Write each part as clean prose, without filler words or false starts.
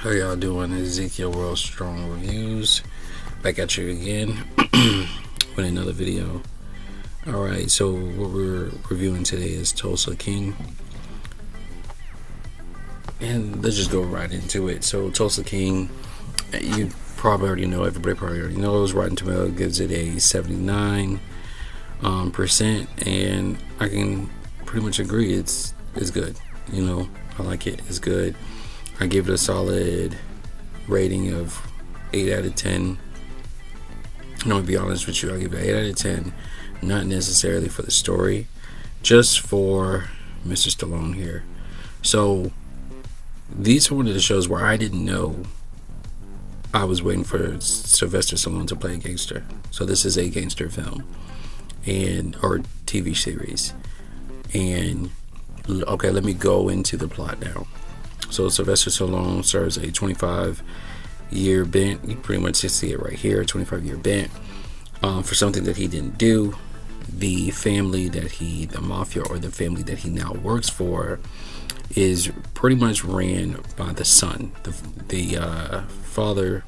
How y'all doing? Ezekiel World Strong Reviews. Back at you again with another video. Alright, so what we're reviewing today is Tulsa King. And let's just go right into it. So Tulsa King, you probably already know, everybody probably already knows, Rotten Tomato gives it a 79%, and I can pretty much agree it's good. You know, I like it. It's good. I give it a solid rating of 8 out of 10. I'm gonna be honest with you, I give it 8 out of 10, not necessarily for the story, just for Mr. Stallone here. So these are one of the shows where I didn't know I was waiting for Sylvester Stallone to play a gangster. So this is a gangster film or TV series. And okay, let me go into the plot now. So Sylvester Stallone serves a 25-year bent. You pretty much just see it right here, 25-year bent for something that he didn't do. The family that the mafia or the family that he now works for is pretty much ran by the son. The father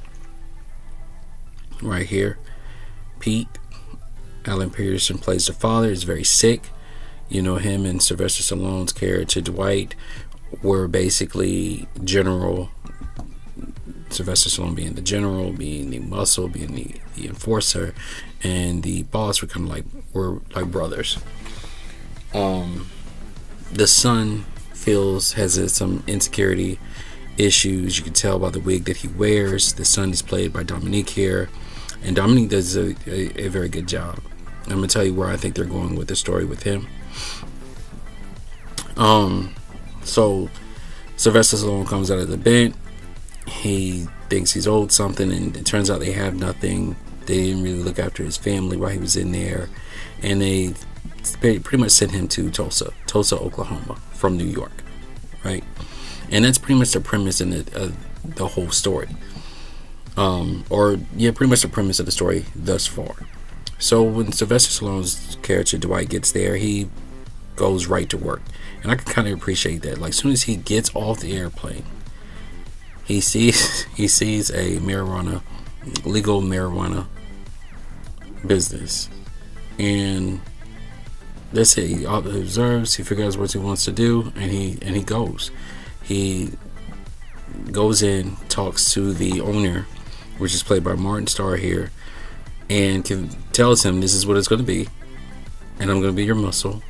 right here, Pete, Alan Pearson plays the father, is very sick. You know, him and Sylvester Stallone's character Dwight were basically general. Sylvester Stallone being the general, being the muscle, being the enforcer, and the boss were kind of like brothers. The son has some insecurity issues. You can tell by the wig that he wears. The son is played by Dominique here, and Dominique does a very good job. I'm gonna tell you where I think they're going with the story with him. So Sylvester Stallone comes out of the bent. He thinks he's owed something, and it turns out they have nothing. They didn't really look after his family while he was in there, and they pretty much sent him to Tulsa, Oklahoma, from New York, right? And that's pretty much the premise in the whole story, pretty much the premise of the story thus far. So when Sylvester Stallone's character Dwight gets there, he goes right to work, and I can kind of appreciate that. Like, as soon as he gets off the airplane, he sees a legal marijuana business, and that's it. He observes, he figures out what he wants to do, and he goes. He goes in, talks to the owner, which is played by Martin Starr here, and tells him this is what it's going to be, and I'm going to be your muscle.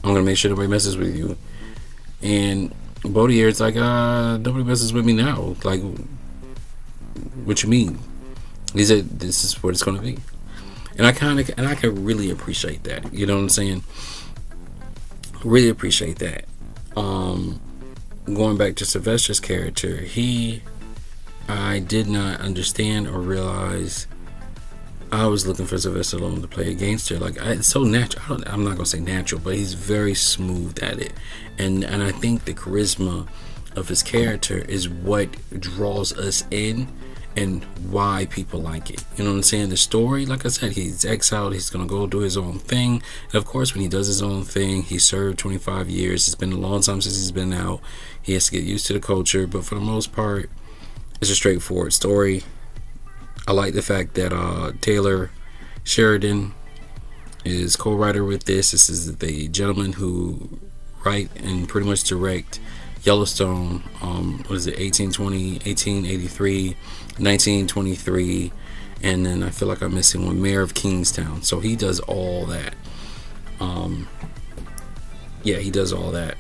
I'm going to make sure nobody messes with you. And Baudier's like, nobody messes with me now. Like, what you mean? He said, this is what it's going to be. And I can really appreciate that. You know what I'm saying? Really appreciate that. Going back to Sylvester's character, I did not understand or realize I was looking for Sylvester Stallone to play a gangster. Like, it's so natural. I'm not gonna say natural, but he's very smooth at it, and I think the charisma of his character is what draws us in and why people like it. You know what I'm saying? The story, like I said, he's exiled. He's gonna go do his own thing, and of course, when he does his own thing, he served 25 years. It's been a long time since he's been out. He has to get used to the culture, but for the most part, it's a straightforward story. I like the fact that Taylor Sheridan is co-writer with this. This is the gentleman who write and pretty much direct Yellowstone. What is it? 1820, 1883, 1923, and then I feel like I'm missing one. Mayor of Kingstown. So he does all that. He does all that.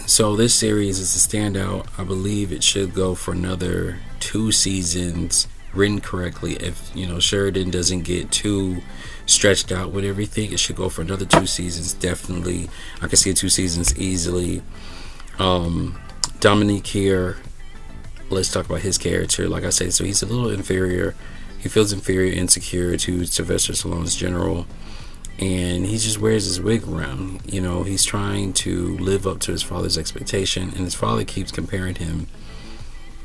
So this series is a standout. I believe it should go for another 2 seasons, written correctly. If Sheridan doesn't get too stretched out with everything, it should go for another 2 seasons. Definitely, I can see 2 seasons easily. Dominique here, let's talk about his character. Like I said, so he's a little inferior. He feels inferior, insecure to Sylvester Stallone's general, and he just wears his wig around. He's trying to live up to his father's expectation, and his father keeps comparing him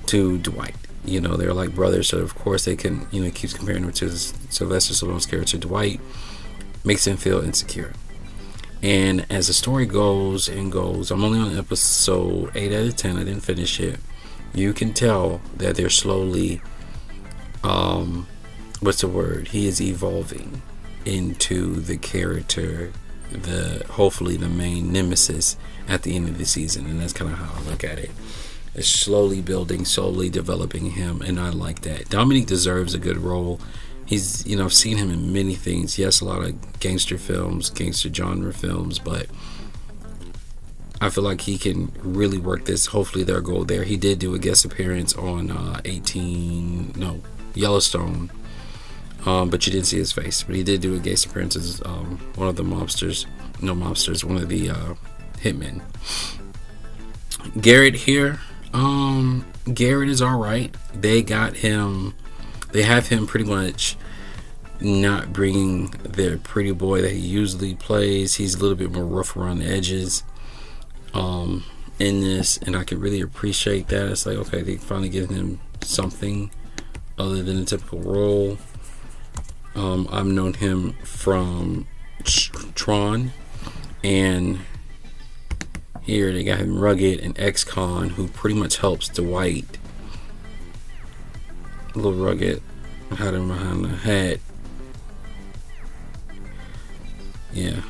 to Dwight. They're like brothers, so of course they can, keeps comparing him to Sylvester Stallone's character Dwight, makes him feel insecure. And as the story goes and goes, I'm only on episode 8 out of 10. I didn't finish it, You can tell that they're slowly, what's the word? He is evolving into the character, hopefully the main nemesis at the end of the season, and that's kind of how I look at it. It's slowly building, slowly developing him, and I like that. Dominique deserves a good role. He's, I've seen him in many things. Yes, a lot of gangster films, gangster genre films, but I feel like he can really work this. Hopefully they'll go there. He did do a guest appearance on Yellowstone, but you didn't see his face. But he did do a guest appearance as one of the one of the hitmen. Garrett here. Garrett is alright. They have him pretty much not bringing their pretty boy that he usually plays. He's a little bit more rough around the edges in this, and I can really appreciate that. It's like, okay, they finally giving him something other than a typical role. I've known him from Tron, and here they got him Rugged and ex-con, who pretty much helps Dwight. A little Rugged, had him behind the hat. Yeah,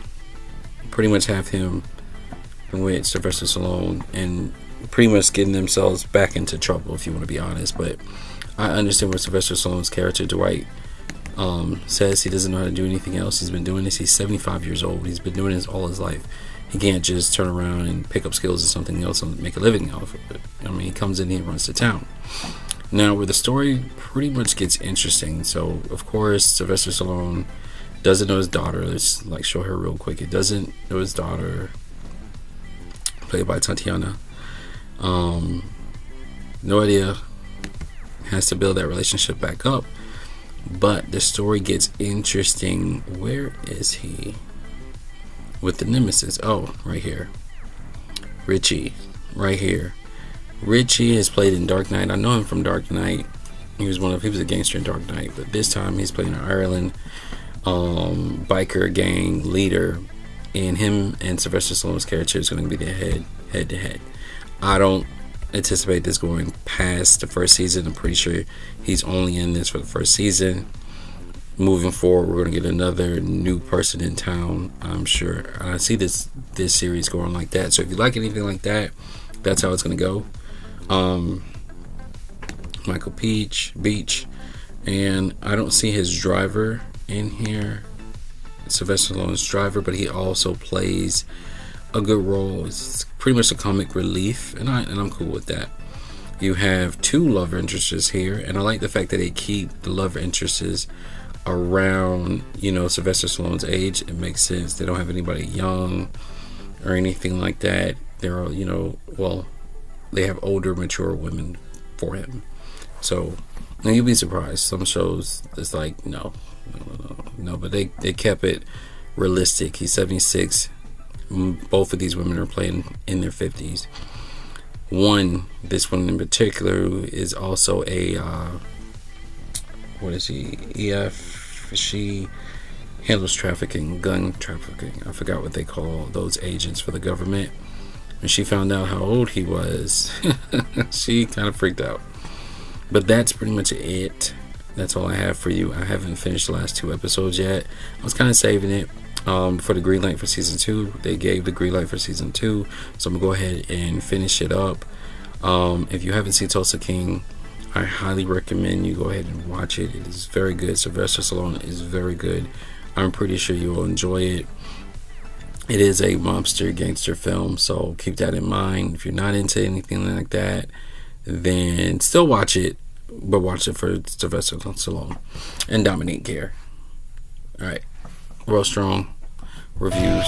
pretty much have him with Sylvester Stallone and pretty much getting themselves back into trouble, if you want to be honest. But I understand what Sylvester Stallone's character Dwight says. He doesn't know how to do anything else. He's been doing this. He's 75 years old. He's been doing this all his life. He can't just turn around and pick up skills or something else and make a living out of it. I mean, he comes in here and runs the town. Now, where the story pretty much gets interesting. So, of course, Sylvester Stallone doesn't know his daughter. Let's show her real quick. He doesn't know his daughter, played by Tatiana. No idea. Has to build that relationship back up. But the story gets interesting. Where is he? With the nemesis. Oh, right here. Richie. Right here. Richie has played in Dark Knight. I know him from Dark Knight. He was a gangster in Dark Knight. But this time he's playing an Ireland biker gang leader. And him and Sylvester Stallone's character is going to be the head to head. I don't anticipate this going past the first season. I'm pretty sure he's only in this for the first season. Moving forward, we're going to get another new person in town, I'm sure. I see this series going like that. So if you like anything like that, that's how it's going to go. Michael Beach, and I don't see his driver in here, Sylvester Stallone's driver, but he also plays a good role. It's pretty much a comic relief, and I'm cool with that. You have two love interests here, and I like the fact that they keep the love interests around, Sylvester Stallone's age. It makes sense. They don't have anybody young or anything like that. They're all, they have older, mature women for him. So, now you'll be surprised. Some shows, it's like, no, but they kept it realistic. He's 76. Both of these women are playing in their 50s. This one in particular is also a what is he? EF. She handles gun trafficking. I forgot what they call those agents for the government. When she found out how old he was, she kind of freaked out. But that's pretty much it. That's all I have for you. I haven't finished the last 2 episodes yet. I was kind of saving it for the green light for season 2. They gave the green light for season 2, so I'm gonna go ahead and finish it up. If you haven't seen Tulsa King, I highly recommend you go ahead and watch it. It is very good. Sylvester Stallone is very good. I'm pretty sure you will enjoy it. It is a mobster gangster film, so keep that in mind. If you're not into anything like that, then still watch it, but watch it for Sylvester Stallone and Dominique here. Alright, Real Strong Reviews.